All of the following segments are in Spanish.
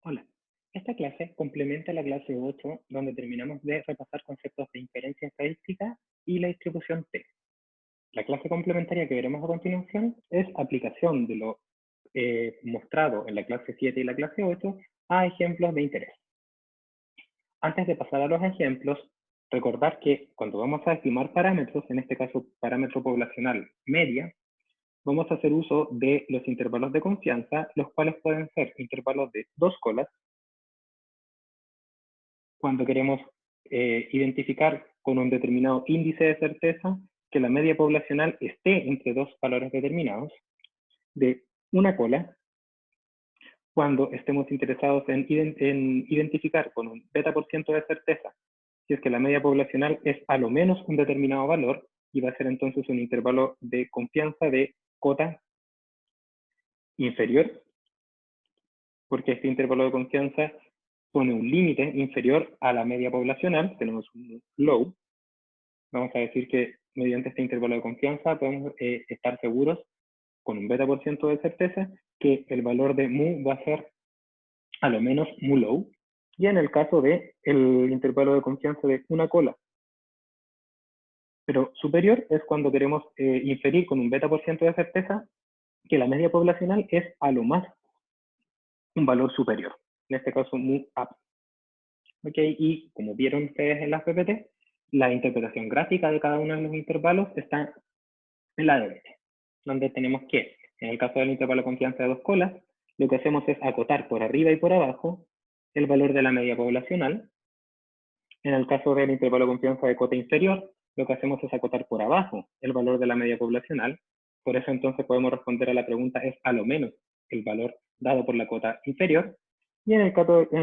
Hola, esta clase complementa la clase 8, donde terminamos de repasar conceptos de inferencia estadística y la distribución T. La clase complementaria que veremos a continuación es aplicación de lo mostrado en la clase 7 y la clase 8 a ejemplos de interés. Antes de pasar a los ejemplos, recordar que cuando vamos a estimar parámetros, en este caso parámetro poblacional media, vamos a hacer uso de los intervalos de confianza, los cuales pueden ser intervalos de 2 colas, cuando queremos identificar con un determinado índice de certeza que la media poblacional esté entre dos valores determinados, de una cola, cuando estemos interesados en identificar con un beta por ciento de certeza si es que la media poblacional es a lo menos un determinado valor, y va a ser entonces un intervalo de confianza de cota inferior, porque este intervalo de confianza pone un límite inferior a la media poblacional, tenemos un low. Vamos a decir que mediante este intervalo de confianza podemos estar seguros con un beta por ciento de certeza que el valor de mu va a ser a lo menos mu low. Y en el caso de el intervalo de confianza de una cola, pero superior, es cuando queremos inferir con un beta por ciento de certeza que la media poblacional es a lo más un valor superior, en este caso mu up. Okay, y como vieron ustedes en las PPT, la interpretación gráfica de cada uno de los intervalos está en la derecha, donde tenemos que, en el caso del intervalo de confianza de dos colas, lo que hacemos es acotar por arriba y por abajo el valor de la media poblacional. En el caso del intervalo de confianza de cota inferior, lo que hacemos es acotar por abajo el valor de la media poblacional. Por eso entonces podemos responder a la pregunta es a lo menos el valor dado por la cota inferior. Y en el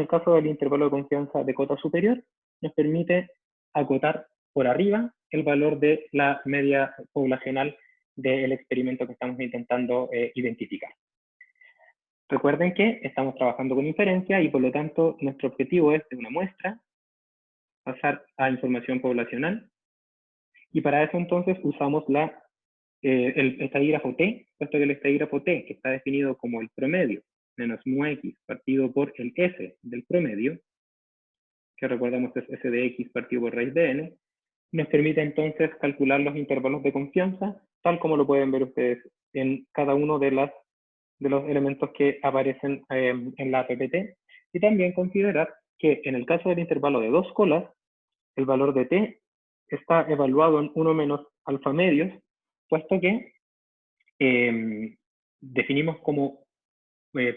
caso del intervalo de confianza de cota superior, nos permite acotar por arriba el valor de la media poblacional del experimento que estamos intentando identificar. Recuerden que estamos trabajando con inferencia y por lo tanto nuestro objetivo es de una muestra pasar a información poblacional, y para eso entonces usamos el estadígrafo T, puesto que el estadígrafo T, que está definido como el promedio menos mu x partido por el S del promedio, que recordamos es S de x partido por raíz de n, nos permite entonces calcular los intervalos de confianza, tal como lo pueden ver ustedes en cada uno de los elementos que aparecen en la PPT, y también considerar que en el caso del intervalo de dos colas, el valor de t está evaluado en 1 menos alfa medios, puesto que definimos como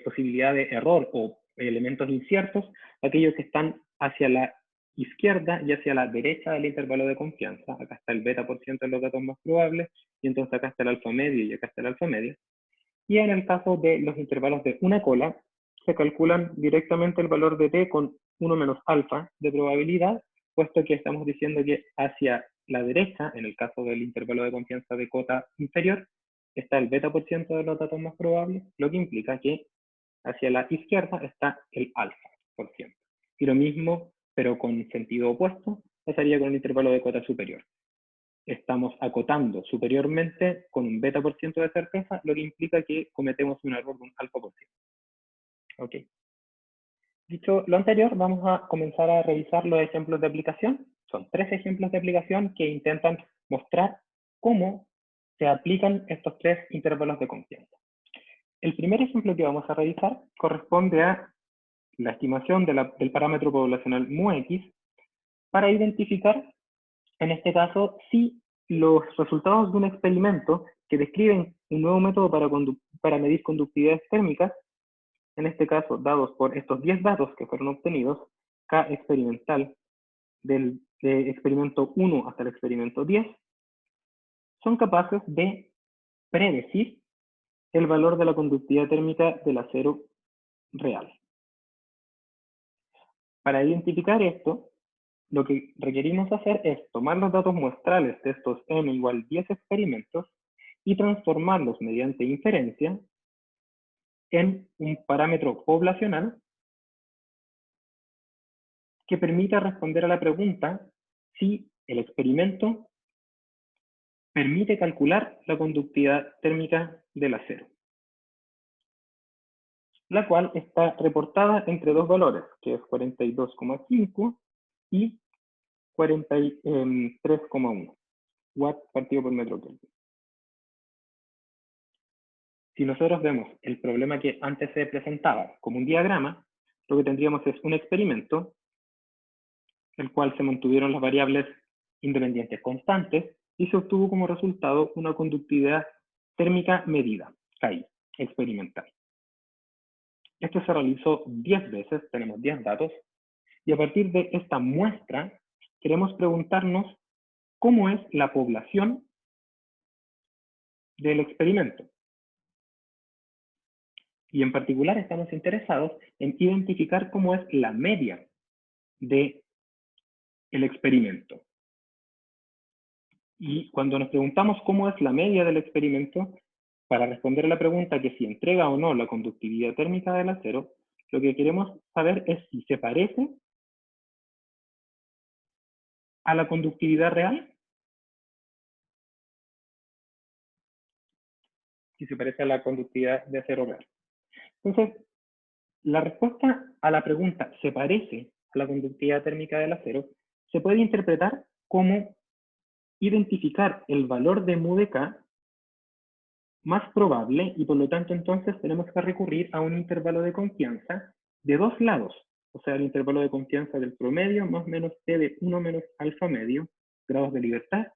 posibilidad de error o elementos inciertos aquellos que están hacia la izquierda y hacia la derecha del intervalo de confianza. Acá está el beta por ciento de los datos más probables, y entonces acá está el alfa medio y acá está el alfa medio. Y en el caso de los intervalos de una cola, se calculan directamente el valor de t con 1 menos alfa de probabilidad, puesto que estamos diciendo que hacia la derecha, en el caso del intervalo de confianza de cota inferior, está el beta por ciento de los datos más probables, lo que implica que hacia la izquierda está el alfa por ciento. Y lo mismo, pero con sentido opuesto, pasaría con el intervalo de cota superior. Estamos acotando superiormente con un beta por ciento de certeza, lo que implica que cometemos un error de un alfa por ciento. Ok. Dicho lo anterior, vamos a comenzar a revisar los ejemplos de aplicación. Son 3 ejemplos de aplicación que intentan mostrar cómo se aplican estos 3 intervalos de confianza. El primer ejemplo que vamos a revisar corresponde a la estimación del parámetro poblacional mu-x para identificar, en este caso, si los resultados de un experimento que describen un nuevo método para medir conductividades térmicas, en este caso dados por estos 10 datos que fueron obtenidos, K experimental del experimento 1 hasta el experimento 10, son capaces de predecir el valor de la conductividad térmica del acero real. Para identificar esto, lo que requerimos hacer es tomar los datos muestrales de estos n igual 10 experimentos y transformarlos mediante inferencia en un parámetro poblacional que permita responder a la pregunta si el experimento permite calcular la conductividad térmica del acero. la cual está reportada entre dos valores, que es 42,5 y 43,1 watts partido por metro Kelvin. Si nosotros vemos el problema que antes se presentaba como un diagrama, lo que tendríamos es un experimento, el cual se mantuvieron las variables independientes constantes y se obtuvo como resultado una conductividad térmica medida, KI, experimental. Esto se realizó 10 veces, tenemos 10 datos, y a partir de esta muestra queremos preguntarnos cómo es la población del experimento. Y en particular estamos interesados en identificar cómo es la media del experimento. Y cuando nos preguntamos cómo es la media del experimento, para responder a la pregunta que si entrega o no la conductividad térmica del acero, lo que queremos saber es si se parece a la conductividad real, si se parece a la conductividad de acero real. Entonces, la respuesta a la pregunta ¿se parece a la conductividad térmica del acero? Se puede interpretar como identificar el valor de mu de K más probable y por lo tanto entonces tenemos que recurrir a un intervalo de confianza de dos lados, o sea, el intervalo de confianza del promedio más menos T de 1 menos alfa medio, grados de libertad,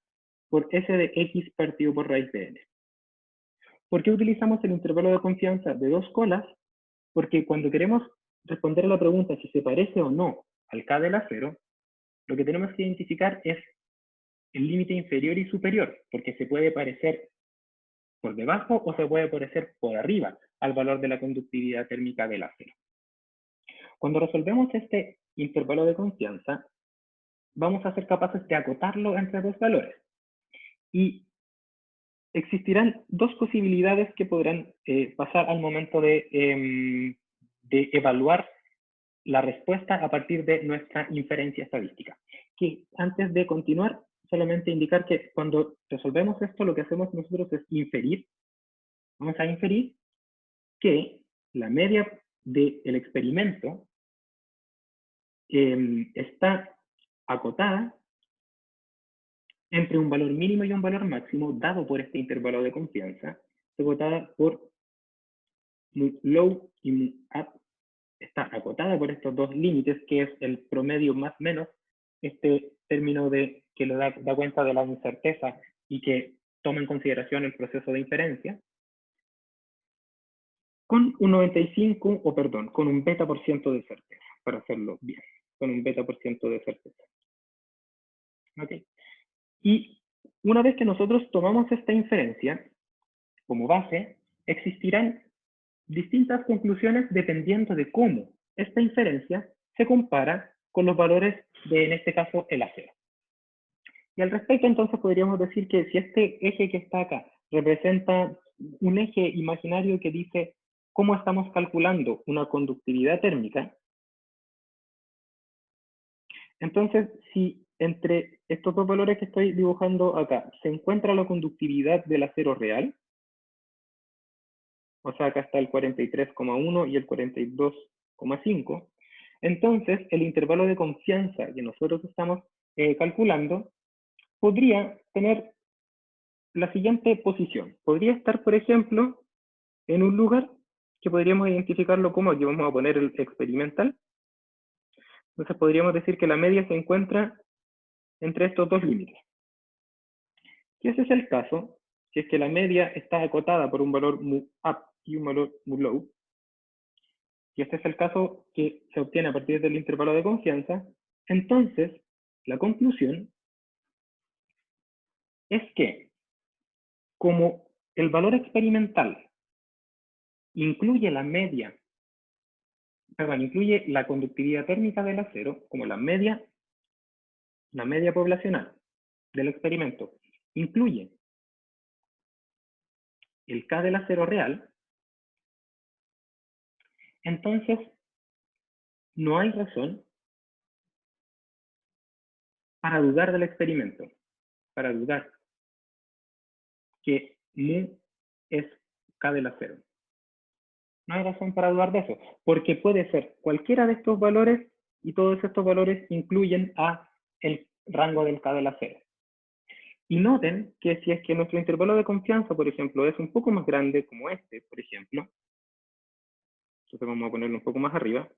por S de X partido por raíz de N. ¿Por qué utilizamos el intervalo de confianza de dos colas? Porque cuando queremos responder a la pregunta si se parece o no al K del acero, lo que tenemos que identificar es el límite inferior y superior, porque se puede parecer por debajo o se puede parecer por arriba al valor de la conductividad térmica del acero. Cuando resolvemos este intervalo de confianza, vamos a ser capaces de acotarlo entre dos valores. Y existirán dos posibilidades que podrán pasar al momento de evaluar la respuesta a partir de nuestra inferencia estadística. Que antes de continuar, solamente indicar que cuando resolvemos esto, lo que hacemos nosotros es inferir. Vamos a inferir que la media del experimento está acotada entre un valor mínimo y un valor máximo dado por este intervalo de confianza, acotada por mu low y mu up, está acotada por estos dos límites, que es el promedio más menos, este término que le da cuenta de la incerteza y que toma en consideración el proceso de inferencia, con un 95, o perdón, con un beta por ciento de certeza, para hacerlo bien, con un beta por ciento de certeza. ¿Ok? Y una vez que nosotros tomamos esta inferencia como base, existirán distintas conclusiones dependiendo de cómo esta inferencia se compara con los valores de, en este caso, el acero. Y al respecto, entonces, podríamos decir que si este eje que está acá representa un eje imaginario que dice cómo estamos calculando una conductividad térmica, entonces, si entre estos dos valores que estoy dibujando acá se encuentra la conductividad del acero real, o sea, acá está el 43,1 y el 42,5, entonces el intervalo de confianza que nosotros estamos calculando podría tener la siguiente posición. Podría estar, por ejemplo, en un lugar que podríamos identificarlo como, aquí vamos a poner el experimental. Entonces podríamos decir que la media se encuentra entre estos dos límites. Si ese es el caso, si es que la media está acotada por un valor mu up y un valor mu low, y este es el caso que se obtiene a partir del intervalo de confianza, entonces la conclusión es que como el valor experimental incluye la media, perdón, incluye la conductividad térmica del acero, como la media poblacional del experimento, incluye el K del acero real, entonces no hay razón para dudar del experimento, para dudar que mu es K del acero. No hay razón para dudar de eso, porque puede ser cualquiera de estos valores y todos estos valores incluyen a el rango del K de la cero. Y noten que si es que nuestro intervalo de confianza, por ejemplo, es un poco más grande, como este, por ejemplo, entonces vamos a ponerlo un poco más arriba,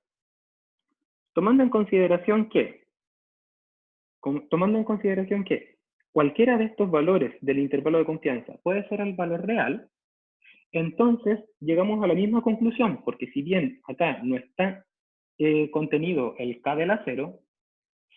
tomando en consideración que cualquiera de estos valores del intervalo de confianza puede ser el valor real, entonces llegamos a la misma conclusión, porque si bien acá no está contenido el K de la cero,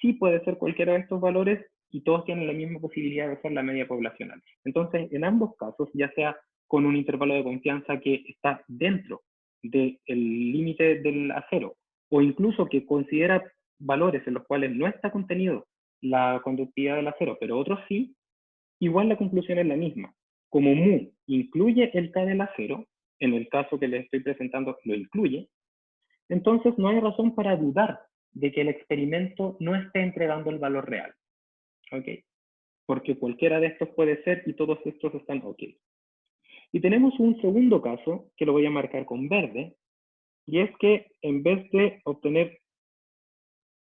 sí puede ser cualquiera de estos valores y todos tienen la misma posibilidad de ser la media poblacional. Entonces, en ambos casos, ya sea con un intervalo de confianza que está dentro del límite del acero, o incluso que considera valores en los cuales no está contenido la conductividad del acero, pero otros sí, igual la conclusión es la misma. Como mu incluye el K del acero, en el caso que les estoy presentando lo incluye, entonces no hay razón para dudar de que el experimento no esté entregando el valor real. ¿Ok? Porque cualquiera de estos puede ser y todos estos están ok. Y tenemos un segundo caso que lo voy a marcar con verde, y es que en vez de obtener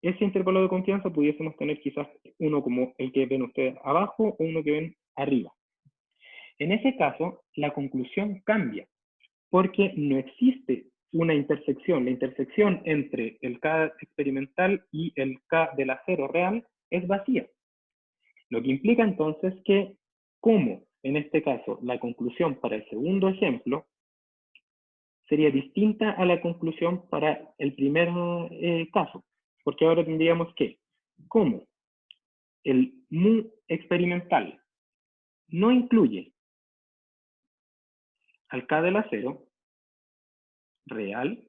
ese intervalo de confianza, pudiésemos tener quizás uno como el que ven ustedes abajo o uno que ven arriba. En ese caso, la conclusión cambia, porque no existe una intersección. La intersección entre el K experimental y el K del acero real es vacía. Lo que implica entonces que, como en este caso la conclusión para el segundo ejemplo sería distinta a la conclusión para el primer caso, porque ahora tendríamos que, como el mu experimental no incluye al K del acero real,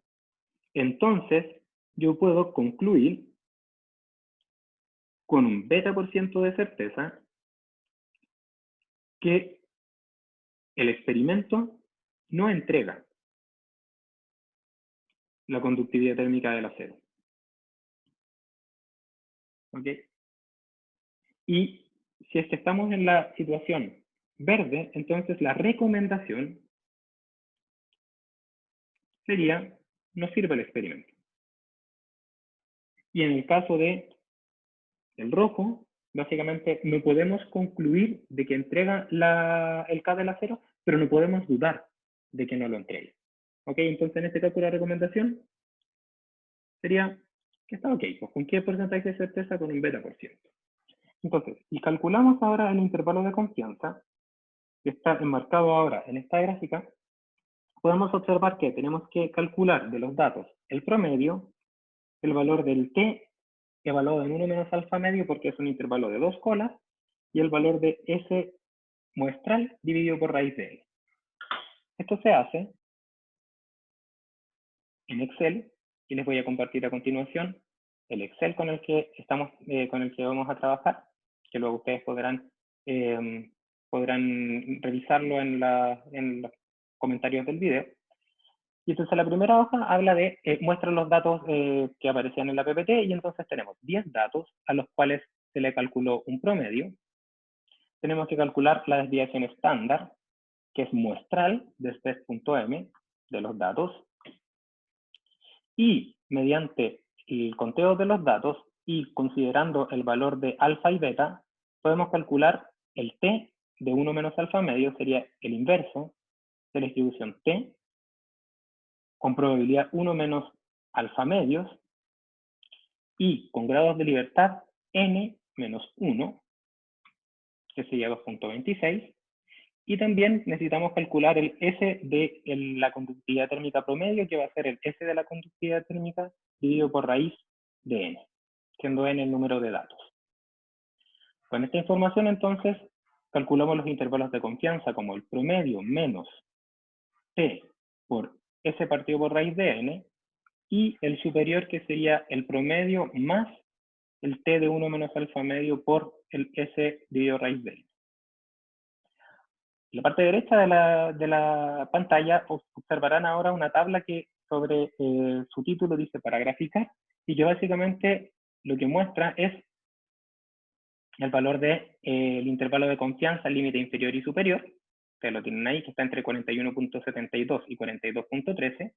entonces yo puedo concluir con un beta% de certeza que el experimento no entrega la conductividad térmica del acero. ¿Ok? Y si es que estamos en la situación verde, entonces la recomendación sería, no sirve el experimento. Y en el caso de el rojo, básicamente no podemos concluir de que entrega el K del acero, pero no podemos dudar de que no lo entregue. ¿Ok? Entonces en este caso la recomendación sería que está ok, pues con qué porcentaje de certeza, con un beta%. Entonces, si calculamos ahora el intervalo de confianza, que está enmarcado ahora en esta gráfica, podemos observar que tenemos que calcular de los datos el promedio, el valor del t evaluado en 1 menos alfa medio porque es un intervalo de 2 colas, y el valor de S muestral dividido por raíz de L. Esto se hace en Excel y les voy a compartir a continuación el Excel con el que vamos a trabajar, que luego ustedes podrán revisarlo en los comentarios del video. Y entonces la primera hoja habla de, muestra los datos que aparecían en la PPT, y entonces tenemos 10 datos a los cuales se le calculó un promedio. Tenemos que calcular la desviación estándar, que es muestral de stes.m de los datos. Y mediante el conteo de los datos y considerando el valor de alfa y beta, podemos calcular el t de 1 menos alfa medio, sería el inverso de la distribución t, con probabilidad 1 menos alfa medios, y con grados de libertad n menos 1, que sería 2.26, y también necesitamos calcular el S de la conductividad térmica promedio, que va a ser el S de la conductividad térmica dividido por raíz de n, siendo n el número de datos. Con esta información, entonces, calculamos los intervalos de confianza como el promedio menos t por S partido por raíz de n, y el superior, que sería el promedio más el t de 1 menos alfa medio por el S dividido raíz de n. En la parte derecha de la pantalla observarán ahora una tabla que sobre su título dice para graficar, y que básicamente lo que muestra es el valor del intervalo de confianza, límite inferior y superior, ustedes lo tienen ahí, que está entre 41.72 y 42.13.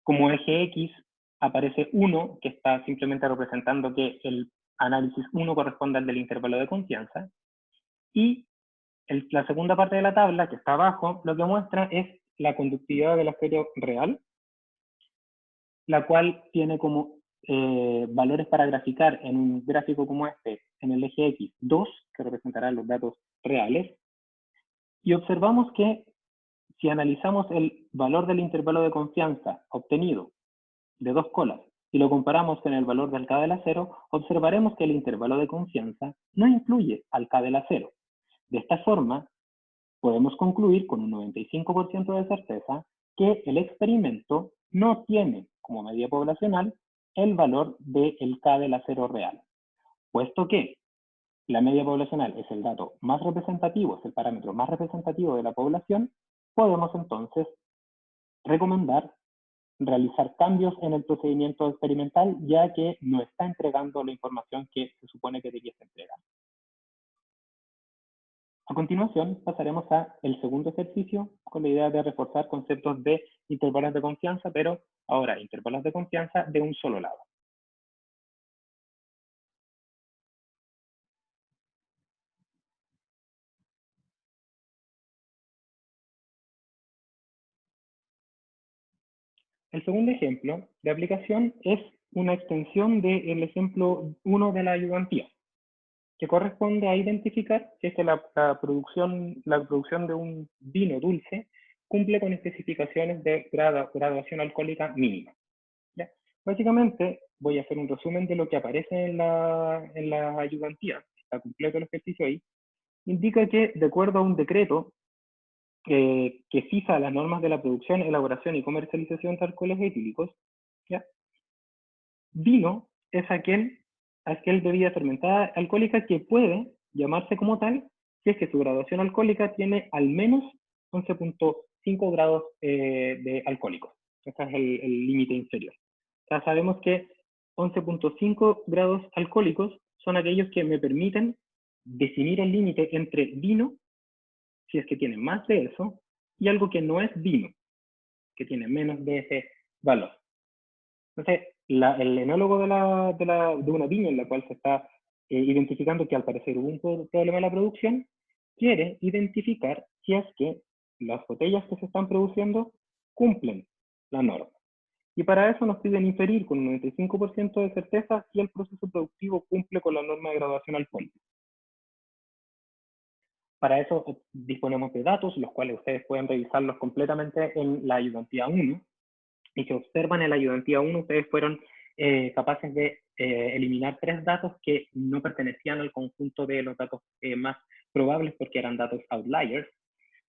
Como eje X aparece 1, que está simplemente representando que el análisis 1 corresponde al del intervalo de confianza. Y la segunda parte de la tabla, que está abajo, lo que muestra es la conductividad del estéreo real, la cual tiene como valores para graficar en un gráfico como este, en el eje X, 2, que representará los datos reales. Y observamos que si analizamos el valor del intervalo de confianza obtenido de 2 colas y lo comparamos con el valor del K de la 0, observaremos que el intervalo de confianza no incluye al K de la 0. De esta forma, podemos concluir con un 95% de certeza que el experimento no tiene como media poblacional el valor del K de la 0 real, puesto que la media poblacional es el dato más representativo, es el parámetro más representativo de la población. Podemos entonces recomendar realizar cambios en el procedimiento experimental, ya que no está entregando la información que se supone que debiese entregar. A continuación, pasaremos al segundo ejercicio con la idea de reforzar conceptos de intervalos de confianza, pero ahora intervalos de confianza de un solo lado. El segundo ejemplo de aplicación es una extensión del ejemplo 1 de la ayudantía, que corresponde a identificar si es que la producción de un vino dulce cumple con especificaciones de graduación alcohólica mínima. ¿Ya? Básicamente, voy a hacer un resumen de lo que aparece en la ayudantía, está completo el ejercicio ahí. Indica que, de acuerdo a un decreto que fija las normas de la producción, elaboración y comercialización de alcoholes etílicos, ¿ya? Vino es aquel bebida fermentada alcohólica que puede llamarse como tal si es que su graduación alcohólica tiene al menos 11.5 grados de alcohólicos. Ese es el límite inferior. Ya sabemos que 11.5 grados alcohólicos son aquellos que me permiten definir el límite entre vino, si es que tiene más de eso, y algo que no es vino, que tiene menos de ese valor. Entonces, el enólogo de una viña en la cual se está identificando que al parecer hubo un problema en la producción, quiere identificar si es que las botellas que se están produciendo cumplen la norma. Y para eso nos piden inferir con un 95% de certeza si el proceso productivo cumple con la norma de graduación alcohólica. Para eso disponemos de datos, los cuales ustedes pueden revisarlos completamente en la ayudantía 1, y que observan en la ayudantía 1, ustedes fueron capaces de eliminar 3 datos que no pertenecían al conjunto de los datos más probables porque eran datos outliers.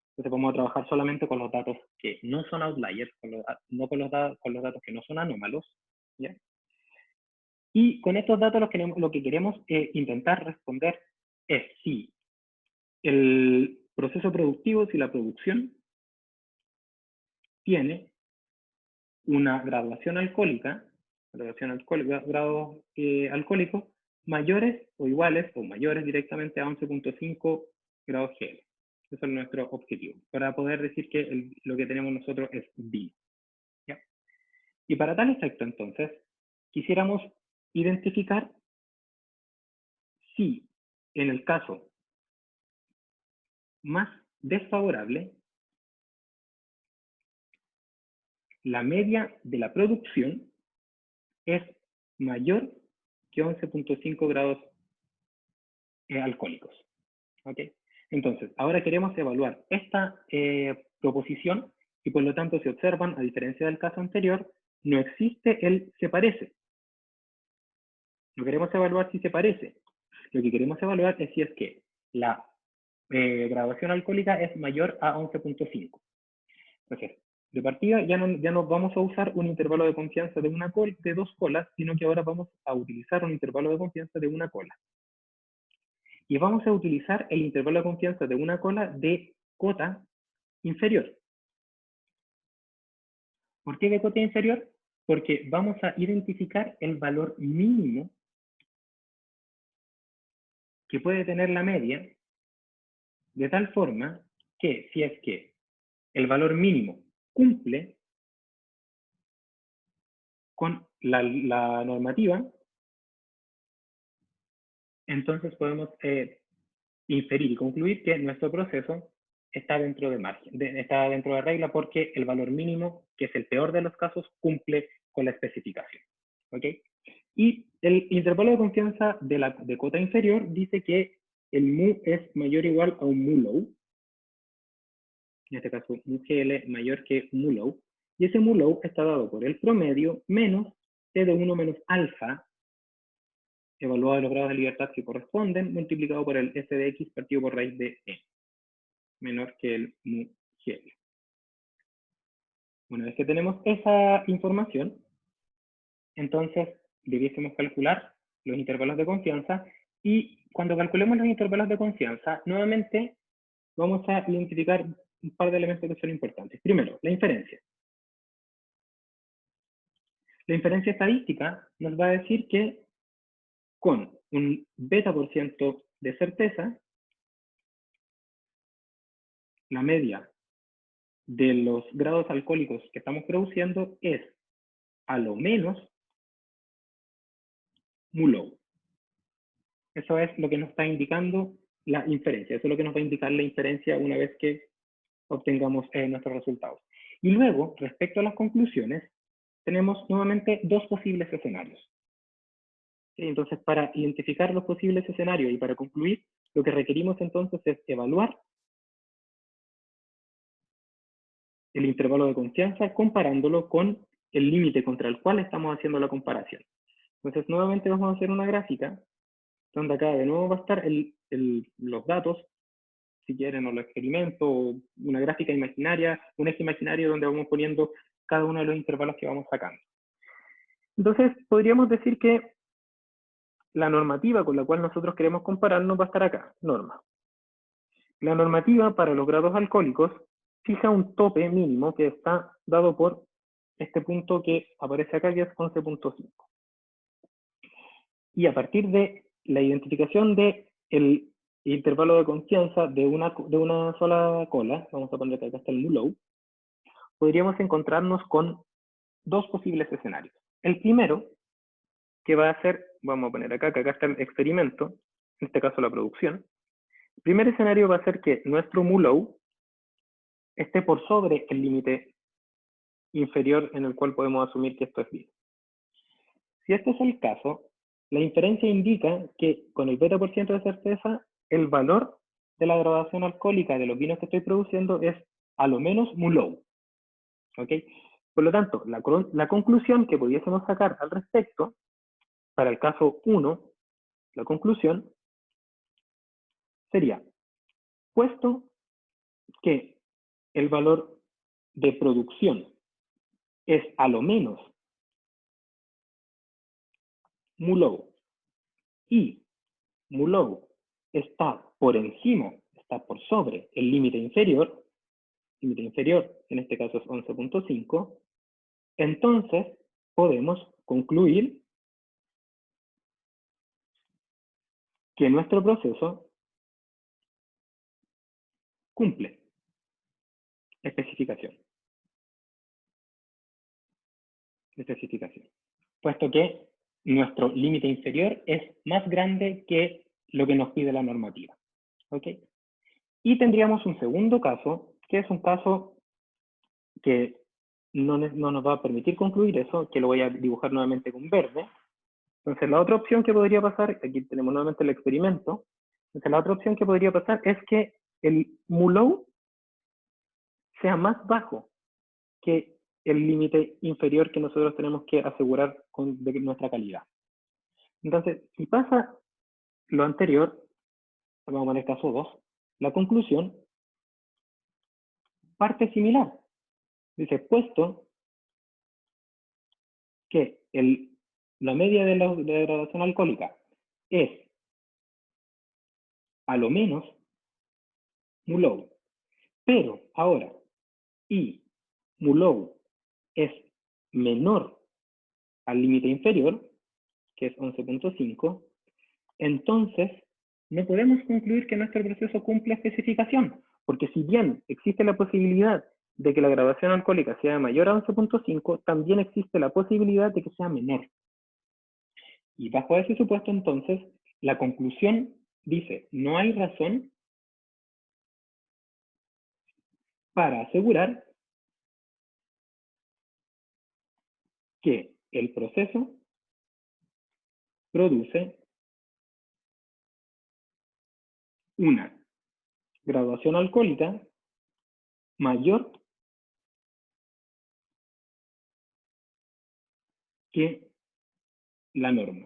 Entonces vamos a trabajar solamente con los datos que no son outliers, no con los datos que no son anómalos, ¿ya? Y con estos datos lo que queremos intentar responder es si el proceso productivo, si la producción tiene una graduación alcohólica, grados alcohólicos mayores o iguales o mayores directamente a 11.5 grados GL. Eso es nuestro objetivo, para poder decir que lo que tenemos nosotros es vino. ¿Ya? Y para tal efecto, entonces, quisiéramos identificar si en el caso más desfavorable, la media de la producción es mayor que 11.5 grados alcohólicos. ¿Ok? Entonces, ahora queremos evaluar esta proposición y por lo tanto, si observan, a diferencia del caso anterior, no existe el se parece. No queremos evaluar si se parece. Lo que queremos evaluar es si es que la graduación alcohólica es mayor a 11.5. Entonces, de partida ya no vamos a usar un intervalo de confianza de 2 colas, sino que ahora vamos a utilizar un intervalo de confianza de 1 cola. Y vamos a utilizar el intervalo de confianza de 1 cola de cota inferior. ¿Por qué de cota inferior? Porque vamos a identificar el valor mínimo que puede tener la media, de tal forma que si es que el valor mínimo cumple con la normativa, entonces podemos inferir y concluir que nuestro proceso está dentro de margen, está dentro de regla porque el valor mínimo, que es el peor de los casos, cumple con la especificación. ¿Ok? Y el intervalo de confianza de cota inferior dice que el mu es mayor o igual a un mu low, en este caso mu GL mayor que mu low, y ese mu low está dado por el promedio menos T de 1 menos alfa, evaluado de los grados de libertad que corresponden, multiplicado por el S de X partido por raíz de E, menor que el mu GL. Una vez que tenemos esa información, entonces debiésemos calcular los intervalos de confianza, y cuando calculemos los intervalos de confianza, nuevamente vamos a identificar un par de elementos que son importantes. Primero, la inferencia. La inferencia estadística nos va a decir que con un beta por ciento de certeza, la media de los grados alcohólicos que estamos produciendo es a lo menos mu low. Eso es lo que nos está indicando la inferencia. Eso es lo que nos va a indicar la inferencia una vez que obtengamos nuestros resultados. Y luego, respecto a las conclusiones, tenemos nuevamente dos posibles escenarios. ¿Sí? Entonces, para identificar los posibles escenarios y para concluir, lo que requerimos entonces es evaluar el intervalo de confianza comparándolo con el límite contra el cual estamos haciendo la comparación. Entonces, nuevamente vamos a hacer una gráfica donde acá de nuevo va a estar los datos, si quieren, o los experimentos, o una gráfica imaginaria, un eje imaginario donde vamos poniendo cada uno de los intervalos que vamos sacando. Entonces, podríamos decir que la normativa con la cual nosotros queremos compararnos va a estar acá, norma. La normativa para los grados alcohólicos fija un tope mínimo que está dado por este punto que aparece acá, que es 11.5. Y a partir de la identificación del intervalo de confianza de una sola cola, vamos a poner que acá está el mu low, podríamos encontrarnos con dos posibles escenarios. El primero, que va a ser, vamos a poner acá, que acá está el experimento, en este caso la producción. El primer escenario va a ser que nuestro mu low esté por sobre el límite inferior en el cual podemos asumir que esto es bien. Si este es el caso, la inferencia indica que con el beta por ciento de certeza, el valor de la graduación alcohólica de los vinos que estoy produciendo es a lo menos mu low. ¿Ok? Por lo tanto, la conclusión que pudiésemos sacar al respecto, para el caso 1, la conclusión sería, puesto que el valor de producción es a lo menos mu low y mu low está por encima, está por sobre el límite inferior en este caso es 11.5, entonces podemos concluir que nuestro proceso cumple especificación, puesto que nuestro límite inferior es más grande que lo que nos pide la normativa. ¿Ok? Y tendríamos un segundo caso, que es un caso que no nos va a permitir concluir eso, que lo voy a dibujar nuevamente con verde. Entonces, la otra opción que podría pasar, aquí tenemos nuevamente el experimento, entonces la otra opción que podría pasar es que el mu low sea más bajo que el límite inferior que nosotros tenemos que asegurar de nuestra calidad. Entonces, si pasa lo anterior, vamos a poner caso 2, la conclusión parte similar. Dice, puesto que la media de la graduación alcohólica es a lo menos mu low, pero ahora y mu low es menor al límite inferior, que es 11.5, entonces no podemos concluir que nuestro proceso cumple especificación, Porque si bien existe la posibilidad de que la graduación alcohólica sea mayor a 11.5, también existe la posibilidad de que sea menor. Y bajo ese supuesto, entonces, la conclusión dice, no hay razón para asegurar que el proceso produce una graduación alcohólica mayor que la norma.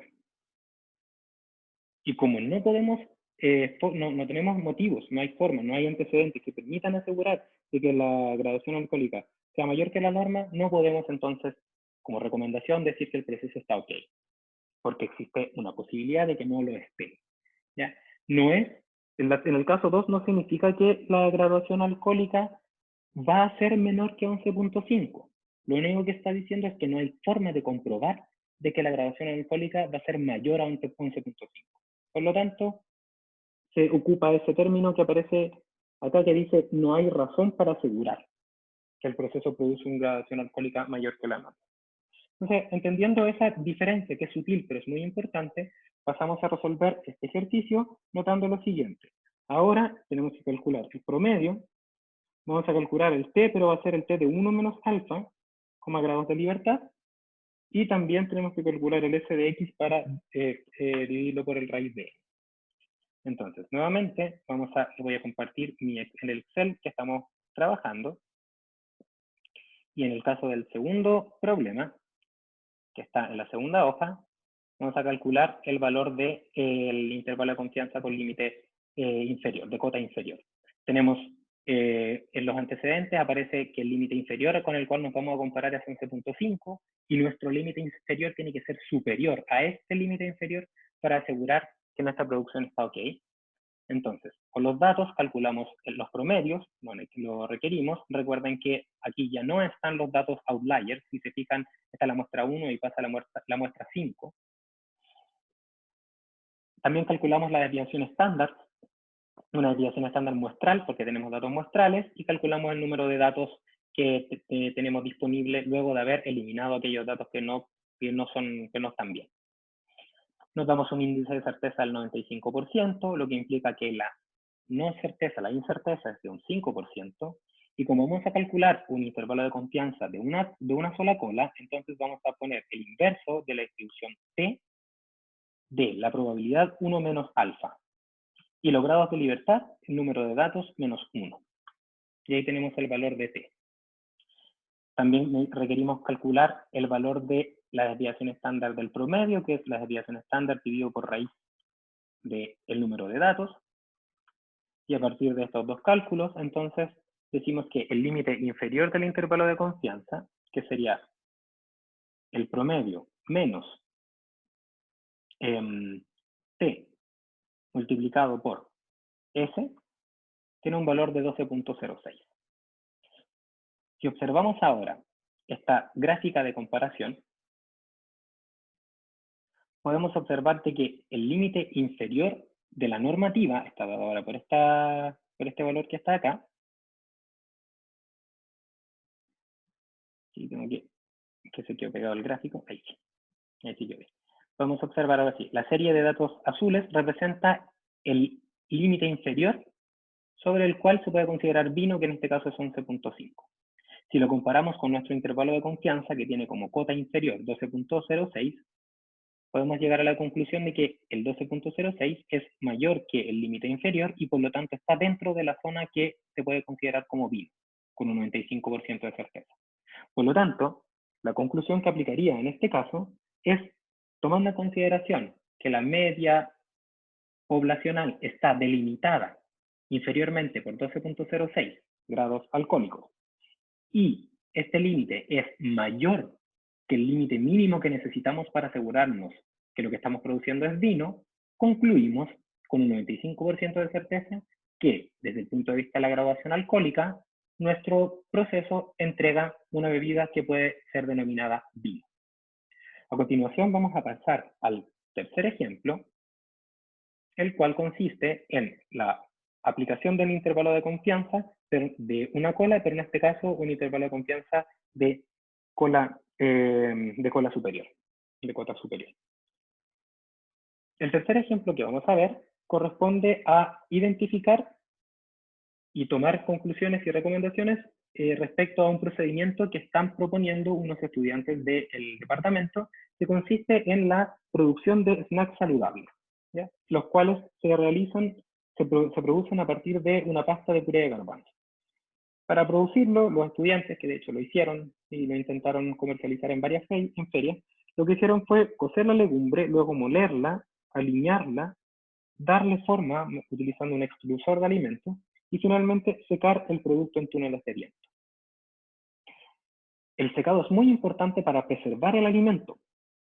Y como no podemos, no tenemos motivos, no hay forma, no hay antecedentes que permitan asegurar de que la graduación alcohólica sea mayor que la norma, no podemos entonces, como recomendación, decir que el proceso está ok, porque existe una posibilidad de que no lo esté. ¿Ya? No es, en el caso 2 no significa que la graduación alcohólica va a ser menor que 11.5. Lo único que está diciendo es que no hay forma de comprobar de que la graduación alcohólica va a ser mayor a 11.5. Por lo tanto, se ocupa ese término que aparece acá que dice no hay razón para asegurar que el proceso produce una graduación alcohólica mayor que la norma. Entonces, entendiendo esa diferencia que es sutil pero es muy importante, pasamos a resolver este ejercicio notando lo siguiente. Ahora tenemos que calcular el promedio, vamos a calcular el t, pero va a ser el t de 1 menos alfa, grados de libertad, y también tenemos que calcular el s de x para dividirlo por el raíz de. Entonces, nuevamente, voy a compartir en el Excel que estamos trabajando. Y en el caso del segundo problema, que está en la segunda hoja, vamos a calcular el valor del intervalo de confianza con límite inferior, de cota inferior. Tenemos en los antecedentes aparece que el límite inferior con el cual nos vamos a comparar es 11.5 y nuestro límite inferior tiene que ser superior a este límite inferior para asegurar que nuestra producción está ok. Entonces, con los datos calculamos los promedios, bueno, lo requerimos. Recuerden que aquí ya no están los datos outliers. Si se fijan, está la muestra 1 y pasa la muestra 5. También calculamos la desviación estándar, una desviación estándar muestral, porque tenemos datos muestrales, y calculamos el número de datos que tenemos disponibles luego de haber eliminado aquellos datos que no están bien. Nos damos un índice de certeza del 95%, lo que implica que la no certeza, la incerteza es de un 5%, y como vamos a calcular un intervalo de confianza de una sola cola, entonces vamos a poner el inverso de la distribución T de la probabilidad 1 menos alfa. Y los grados de libertad, el número de datos menos 1. Y ahí tenemos el valor de T. También requerimos calcular el valor de la desviación estándar del promedio, que es la desviación estándar dividido por raíz del número de datos. Y a partir de estos dos cálculos, entonces, decimos que el límite inferior del intervalo de confianza, que sería el promedio menos T multiplicado por S, tiene un valor de 12.06. Si observamos ahora esta gráfica de comparación, podemos observar que el límite inferior de la normativa, está dado ahora por este valor que está acá. Sí, tengo que se quedó pegado el gráfico. Ahí sí que ve. Podemos observar ahora sí, la serie de datos azules representa el límite inferior sobre el cual se puede considerar vino, que en este caso es 11.5. Si lo comparamos con nuestro intervalo de confianza, que tiene como cota inferior 12.06, podemos llegar a la conclusión de que el 12.06 es mayor que el límite inferior y por lo tanto está dentro de la zona que se puede considerar como vino, con un 95% de certeza. Por lo tanto, la conclusión que aplicaría en este caso es, tomando en consideración que la media poblacional está delimitada inferiormente por 12.06 grados alcohólicos y este límite es mayor que el límite mínimo que necesitamos para asegurarnos que lo que estamos produciendo es vino, concluimos con un 95% de certeza que, desde el punto de vista de la graduación alcohólica, nuestro proceso entrega una bebida que puede ser denominada vino. A continuación vamos a pasar al tercer ejemplo, el cual consiste en la aplicación de un intervalo de confianza de una cola, pero en este caso un intervalo de confianza de cola superior, de cota superior. El tercer ejemplo que vamos a ver corresponde a identificar y tomar conclusiones y recomendaciones respecto a un procedimiento que están proponiendo unos estudiantes del departamento, que consiste en la producción de snacks saludables, ¿ya? Los cuales se producen a partir de una pasta de puré de garbanzo. Para producirlo, los estudiantes, que de hecho lo hicieron y lo intentaron comercializar en varias ferias, lo que hicieron fue cocer la legumbre, luego molerla, alinearla, darle forma utilizando un extrusor de alimentos y finalmente secar el producto en túneles de viento. El secado es muy importante para preservar el alimento,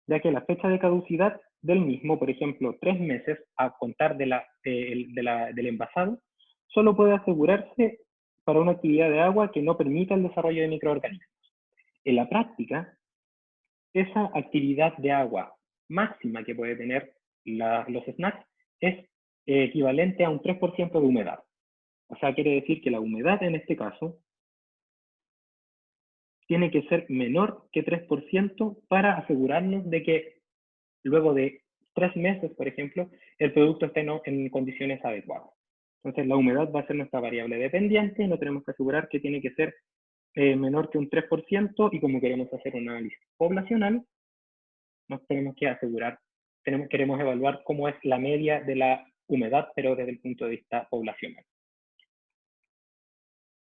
ya que la fecha de caducidad del mismo, por ejemplo, 3 meses a contar del envasado, solo puede asegurarse para una actividad de agua que no permita el desarrollo de microorganismos. En la práctica, esa actividad de agua máxima que puede tener los snacks es equivalente a un 3% de humedad. O sea, quiere decir que la humedad en este caso tiene que ser menor que 3% para asegurarnos de que luego de 3 meses, por ejemplo, el producto esté en condiciones adecuadas. Entonces, la humedad va a ser nuestra variable dependiente y no tenemos que asegurar que tiene que ser menor que un 3%, y como queremos hacer un análisis poblacional, nos tenemos que asegurar, queremos evaluar cómo es la media de la humedad, pero desde el punto de vista poblacional.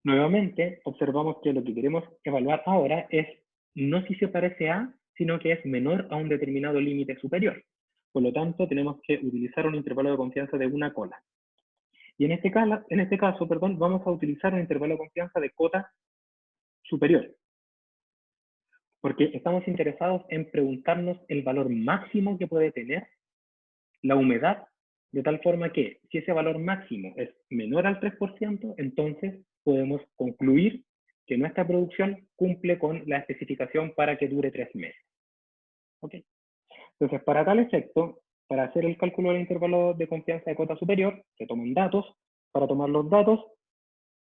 Nuevamente, observamos que lo que queremos evaluar ahora es no si se parece a, sino que es menor a un determinado límite superior. Por lo tanto, tenemos que utilizar un intervalo de confianza de una cola. Y en este caso, vamos a utilizar un intervalo de confianza de cota superior, porque estamos interesados en preguntarnos el valor máximo que puede tener la humedad, de tal forma que si ese valor máximo es menor al 3%, entonces podemos concluir que nuestra producción cumple con la especificación para que dure 3 meses. ¿Okay? Entonces, para tal efecto, para hacer el cálculo del intervalo de confianza de cota superior, se toman datos. Para tomar los datos,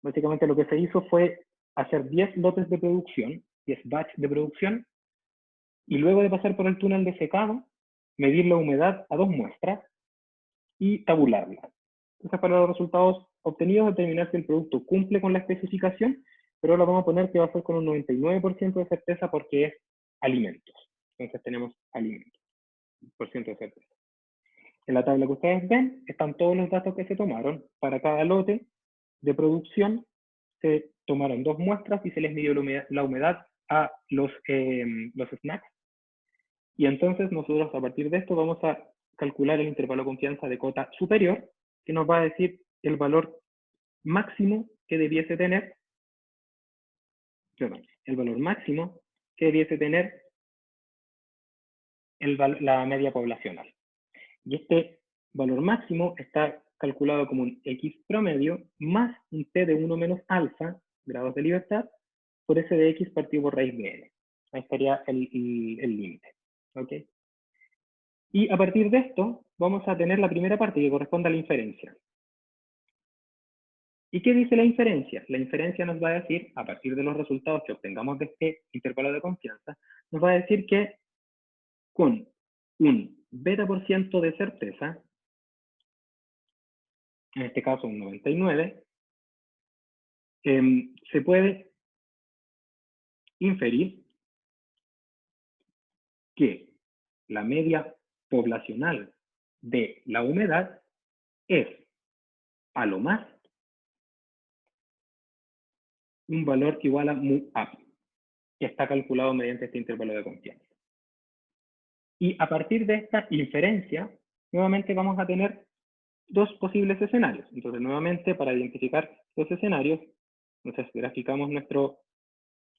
básicamente lo que se hizo fue hacer 10 lotes de producción, 10 batch de producción, y luego de pasar por el túnel de secado, medir la humedad a 2 muestras y tabularla. Entonces, para los resultados obtenidos, determinar si el producto cumple con la especificación, pero ahora vamos a poner que va a ser con un 99% de certeza porque es alimentos. Entonces tenemos alimentos, por ciento de certeza. En la tabla que ustedes ven están todos los datos que se tomaron. Para cada lote de producción se tomaron 2 muestras y se les midió la humedad a los snacks. Y entonces nosotros a partir de esto vamos a calcular el intervalo de confianza de cota superior, que nos va a decir el valor máximo que debiese tener, la media poblacional. Y este valor máximo está calculado como un X promedio más un T de 1 menos alfa, grados de libertad, por S de X partido por raíz de N. Ahí estaría el límite. ¿Okay? Y a partir de esto, vamos a tener la primera parte que corresponde a la inferencia. ¿Y qué dice la inferencia? La inferencia nos va a decir, a partir de los resultados que obtengamos de este intervalo de confianza, nos va a decir que con un beta% de certeza, en este caso un 99, se puede inferir que la media poblacional de la humedad es, a lo más, un valor igual a mu-A, que está calculado mediante este intervalo de confianza. Y a partir de esta inferencia, nuevamente vamos a tener 2 posibles escenarios. Entonces, nuevamente, para identificar los escenarios, entonces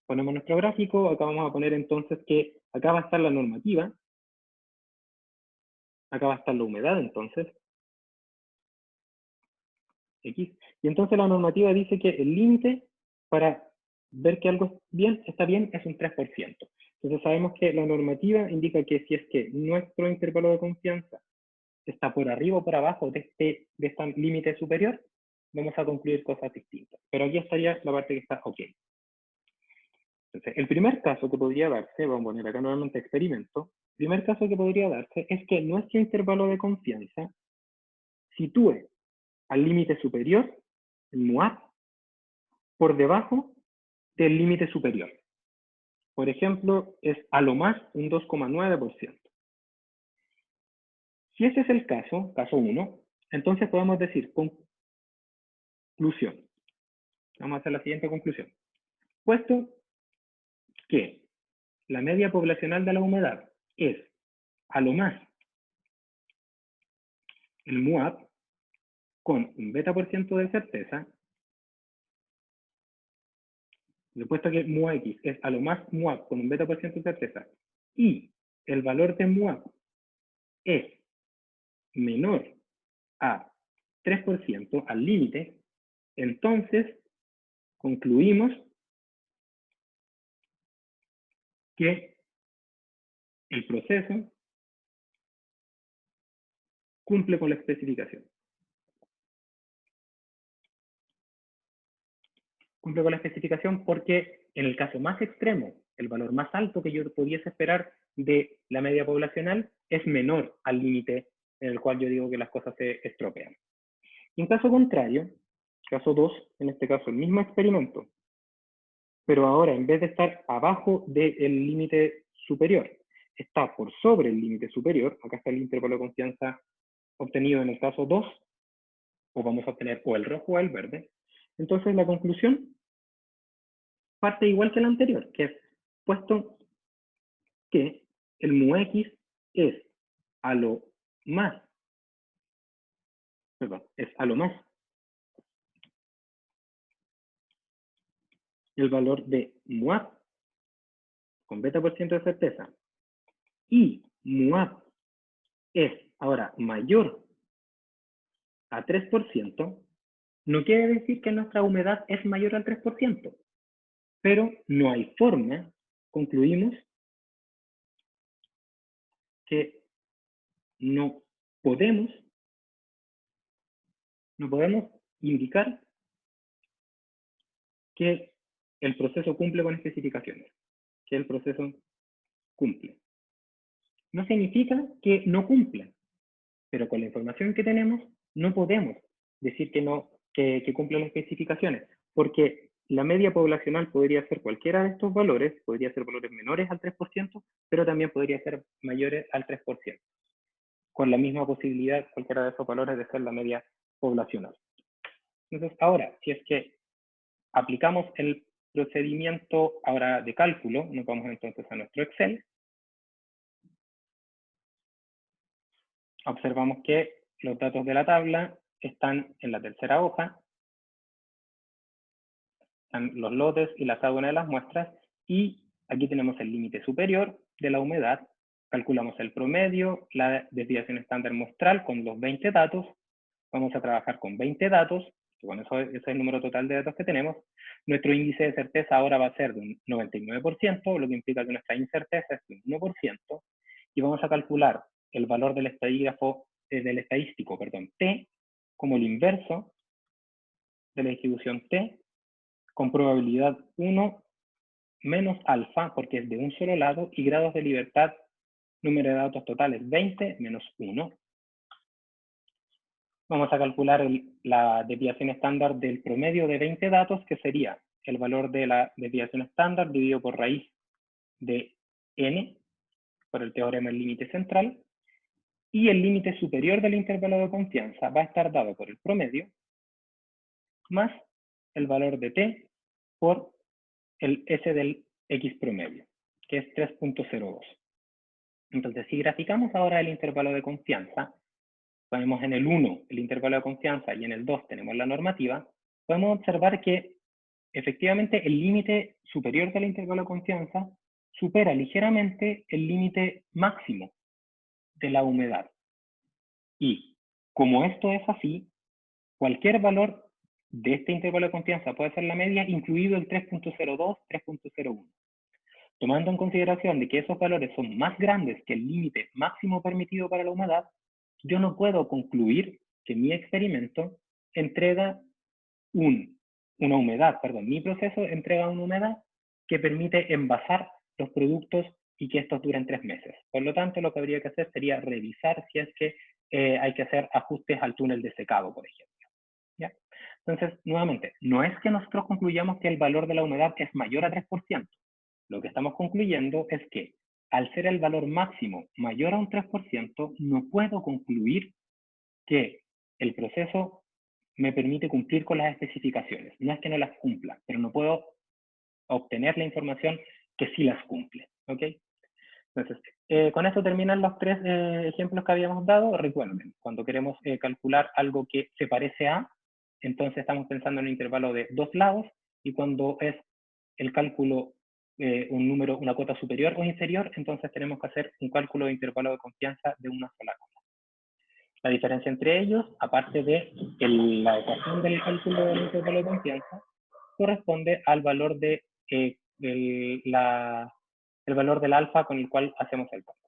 ponemos nuestro gráfico. Acá vamos a poner entonces que acá va a estar la normativa, acá va a estar la humedad, entonces, X. Y entonces la normativa dice que el límite para ver que algo está bien es un 3%. Entonces sabemos que la normativa indica que si es que nuestro intervalo de confianza está por arriba o por abajo de este límite superior, vamos a concluir cosas distintas. Pero aquí estaría la parte que está ok. Entonces, el primer caso que podría darse, vamos a poner acá nuevamente experimento, el primer caso que podría darse es que nuestro intervalo de confianza sitúe al límite superior, el MUAP, por debajo del límite superior. Por ejemplo, es a lo más un 2,9%. Si ese es el caso 1, entonces podemos decir conclusión. Vamos a hacer la siguiente conclusión. Puesto que la media poblacional de la humedad es a lo más el MUAP con un beta por ciento de certeza, puesto que MUAX es a lo más MUAP con un beta por ciento de certeza, y el valor de MUAP es menor a 3% al límite, entonces concluimos que el proceso cumple con la especificación. Cumple con la especificación porque en el caso más extremo, el valor más alto que yo pudiese esperar de la media poblacional es menor al límite en el cual yo digo que las cosas se estropean. Y en caso contrario, caso 2, en este caso el mismo experimento, pero ahora en vez de estar abajo del límite superior, está por sobre el límite superior, acá está el intervalo de confianza obtenido en el caso 2, o vamos a obtener o el rojo o el verde. Entonces la conclusión parte igual que la anterior, que es puesto que el MUX es a lo más, el valor de MUAP con beta por ciento de certeza y MUAP es ahora mayor a 3%, no quiere decir que nuestra humedad es mayor al 3%, pero no hay forma, concluimos, que no podemos indicar que el proceso cumple con especificaciones, que el proceso cumple. No significa que no cumpla, pero con la información que tenemos no podemos decir que cumple las especificaciones, porque la media poblacional podría ser cualquiera de estos valores, podría ser valores menores al 3%, pero también podría ser mayores al 3%, con la misma posibilidad cualquiera de esos valores de ser la media poblacional. Entonces, ahora, si es que aplicamos el procedimiento ahora de cálculo, nos vamos entonces a nuestro Excel, observamos que los datos de la tabla están en la tercera hoja, están los lotes y la cada una de las muestras, y aquí tenemos el límite superior de la humedad, calculamos el promedio, la desviación estándar muestral con los 20 datos, vamos a trabajar con 20 datos, que bueno, ese es el número total de datos que tenemos. Nuestro índice de certeza ahora va a ser de un 99%, lo que implica que nuestra incerteza es de un 1%, y vamos a calcular el valor del estadístico, T, como el inverso de la distribución T, con probabilidad 1 menos alfa, porque es de un solo lado, y grados de libertad, número de datos totales 20 menos 1. Vamos a calcular la desviación estándar del promedio de 20 datos, que sería el valor de la desviación estándar dividido por raíz de n, por el teorema del límite central, y el límite superior del intervalo de confianza va a estar dado por el promedio, más el valor de t por el S del X promedio, que es 3.02. Entonces, si graficamos ahora el intervalo de confianza, ponemos en el 1 el intervalo de confianza y en el 2 tenemos la normativa, podemos observar que efectivamente el límite superior del intervalo de confianza supera ligeramente el límite máximo de la humedad. Y como esto es así, cualquier valor de este intervalo de confianza puede ser la media, incluido el 3.02, 3.01. Tomando en consideración de que esos valores son más grandes que el límite máximo permitido para la humedad, yo no puedo concluir que mi experimento entrega una humedad, perdón, mi proceso entrega una humedad que permite envasar los productos y que estos duren 3 meses. Por lo tanto, lo que habría que hacer sería revisar si es que hay que hacer ajustes al túnel de secado, por ejemplo. ¿Ya? Entonces, nuevamente, no es que nosotros concluyamos que el valor de la humedad es mayor a 3%. Lo que estamos concluyendo es que al ser el valor máximo mayor a un 3%, no puedo concluir que el proceso me permite cumplir con las especificaciones. No es que no las cumpla, pero no puedo obtener la información que sí las cumple. ¿Ok? Entonces, con esto terminan los 3 ejemplos que habíamos dado. Recuerden, cuando queremos calcular algo que se parece a, entonces estamos pensando en un intervalo de 2 lados, y cuando es el cálculo un número, una cuota superior o inferior, entonces tenemos que hacer un cálculo de intervalo de confianza de una sola cota. La diferencia entre ellos, aparte de la ecuación del cálculo del intervalo de confianza, corresponde al valor de el valor del alfa con el cual hacemos el cálculo.